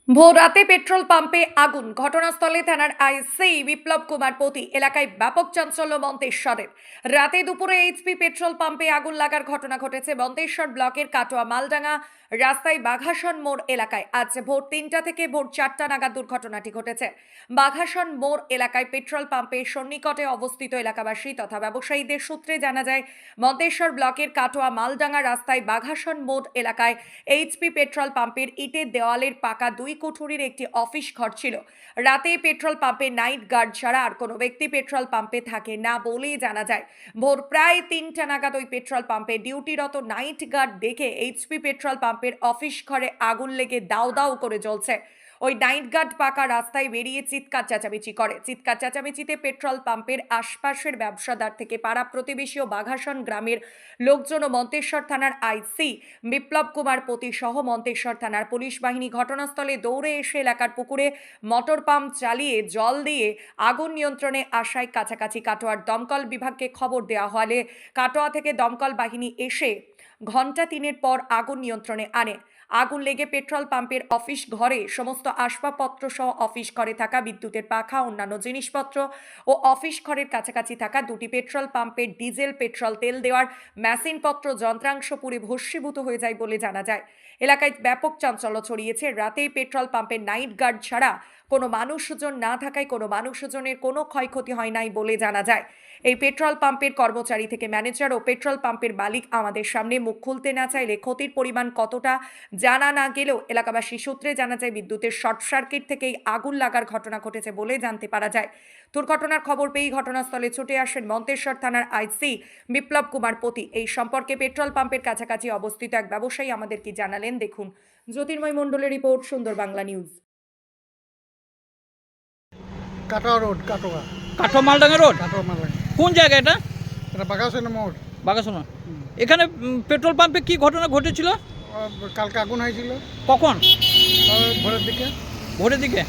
ভোর রাতে পেট্রোল পাম্পে আগুন, ঘটনাস্থলে থানার আইসি বিপ্লব কুমার পতি। এলাকায় ব্যাপক চাঞ্চল্য মন্তেশ্বরের। রাতে দুপুরে এইচপি পেট্রোল পাম্পে আগুন লাগার ঘটনা ঘটেছে মন্তেশ্বর ব্লকের কাটোয়া মালডাঙ্গা রাস্তায় বাঘাসন মোড় এলাকায়। আজ ভোর ৩টা থেকে ভোর ৪টা নাগাদ দুর্ঘটনাটি ঘটেছে। বাঘাসন মোড় এলাকায় পেট্রোল পাম্পের সন্নিকটে অবস্থিত এলাকাবাসী তথা ব্যবসায়ীদের সূত্রে জানা যায়, মন্তেশ্বর ব্লকের কাটোয়া মালডাঙ্গা রাস্তায় বাঘাসন মোড় এলাকায় এইচপি পেট্রোল পাম্পের ইটের দেওয়ালের পাকা ২ কুঠুরির একটি অফিস ঘর ছিল। রাতে পেট্রোল পাম্পে নাইট গার্ড ছাড়া আর কোনো ব্যক্তি পেট্রোল পাম্পে থাকে না বলেই জানা যায়। ভোর প্রায় ৩টা নাগাদ ওই পেট্রোল পাম্পে ডিউটিরত নাইট গার্ড দেখে এইচপি পেট্রোল পাম্পের অফিস ঘরে আগুন লেগে দাউ দাউ করে জ্বলছে। ওই নাইট গার্ড পাকা রাস্তায় বেরিয়ে চিৎকার চেঁচামেচি করে। চিৎকার চেঁচামেচিতে পেট্রোল পাম্পের আশপাশের ব্যবসাদার থেকে পাড়া প্রতিবেশী ও বাঘাসন গ্রামের লোকজন ও মন্তেশ্বর থানার আইসি বিপ্লব কুমার পতি সহ মন্তেশ্বর থানার পুলিশ বাহিনী ঘটনাস্থলে দৌড়ে এসে এলাকার পুকুরে মোটর পাম্প চালিয়ে জল দিয়ে আগুন নিয়ন্ত্রণে আসায় কাছাকাছি কাটোয়ার দমকল বিভাগকে খবর দেওয়া হলে কাটোয়া থেকে দমকল বাহিনী এসে ঘণ্টা ৩ পর আগুন নিয়ন্ত্রণে আনে। আগুন লেগে পেট্রোল পাম্পের অফিস ঘরে সমস্ত আসবাবপত্র সহ অফিস ঘরে থাকা বিদ্যুতের পাখা, অন্যান্য জিনিসপত্র ও অফিস ঘরের কাছাকাছি থাকা ২টি পেট্রোল পাম্পের ডিজেল পেট্রোল তেল দেওয়ার মেশিনপত্র যন্ত্রাংশ পুড়ে ভস্মীভূত হয়ে যায় বলে জানা যায়। এলাকায় ব্যাপক চাঞ্চল্য ছড়িয়েছে। রাতেই পেট্রোল পাম্পের নাইট গার্ড ছাড়া কোনো মানুষজন না থাকায় কোনো মানুষজনের কোনো ক্ষয়ক্ষতি হয় নাই বলে জানা যায়। এই পেট্রোল পাম্পের কর্মচারী থেকে ম্যানেজার ও পেট্রোল পাম্পের মালিক আমাদের সামনে মুখ খুলতে না চাইলে ক্ষতির পরিমাণ কতটা জানা না গেলেও এলাকাবাসী সূত্রে জানা যায় বিদ্যুতের শর্ট সার্কিট থেকেই আগুন লাগার ঘটনা ঘটেছে বলে জানতে পারা যায়। দুর্ঘটনার খবর পেয়েই ঘটনাস্থলে ছুটে আসেন মন্তেশ্বর থানার আইসি বিপ্লব কুমার পতি। এই সম্পর্কে পেট্রোল পাম্পের কাছাকাছি অবস্থিত এক ব্যবসায়ী আমাদের কি জানালেন দেখুন। জ্যোতির্ময় মণ্ডলের রিপোর্ট, সুন্দর Bangla news. Katwa road, Katwa Katwa Maldanga road. Katwa Maldanga. কোন জায়গা এটা? এটা বাঘাসন মোড়। বাগাসোনা। এখানে পেট্রোল পাম্পে কি ঘটনা ঘটেছিল? কালকে আগুন হয়েছিল। কখন? ভোরের দিকে। ভোরের দিকে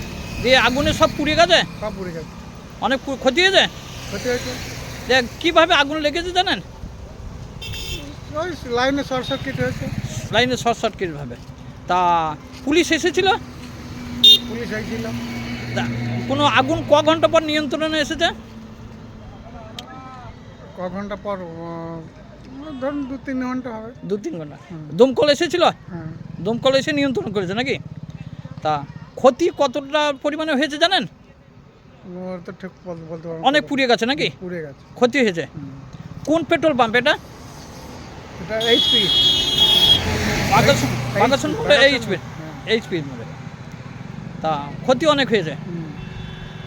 দিয়ে আগুনে সব পুড়ে গেছে? সব পুড়ে গেছে। অনেক ক্ষতি হয়েছে? ক্ষতি হয়েছে। যে কীভাবে আগুন লেগেছে জানেন? ওই লাইনে শর্ট সার্কিট হয়েছে। লাইনে শর্ট সার্কিটভাবে। তা পুলিশ এসেছিল? পুলিশ হয়েছিল। তা কোনো আগুন ক ঘন্টা পর নিয়ন্ত্রণে এসেছে? ক ঘন্টা পর? ধরুন ২-৩ ঘন্টা হবে। ২-৩ ঘন্টা। দমকল এসেছিল? হ্যাঁ। দমকল এসে নিয়ন্ত্রণ করেছে নাকি? তা ক্ষতি কতটা পরিমাণে হয়েছে জানেন? ওর তো ঠিক বলতে পারবো। অনেক পুড়ে গেছে নাকি? পুড়ে গেছে। ক্ষতি হয়েছে। কোন পেট্রোল পাম্প এটা? এটা এইচপি। বাগাসন মোড়ে এইচপি মোড়ে। তা ক্ষতি অনেক হয়েছে।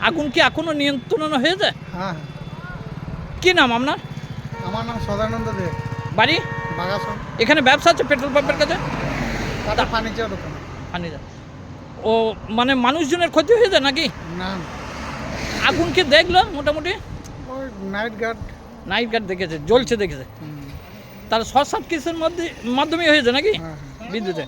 আগুন কি এখনো নিয়ন্ত্রণ হয়েছে? হ্যাঁ। কি নাম আপনার? আমার নাম সদানন্দ দেব। বাড়ি? বাঘাসন। এখানে ব্যবসা আছে পেট্রোল পাম্পের কাছে? কাটা ফার্নিচার দোকান। ফার্নিচার। ও মানে মানুষজনের ক্ষতি হয়েছে নাকি? না। আগুন কি দেখলো মোটামুটি? ওই নাইট গার্ড দেখেছে, জ্বলছে দেখেছে। তাহলে শর্ট সার্কিটের মাধ্যমে হয়েছে নাকি? হ্যাঁ। বিদ্যুতে?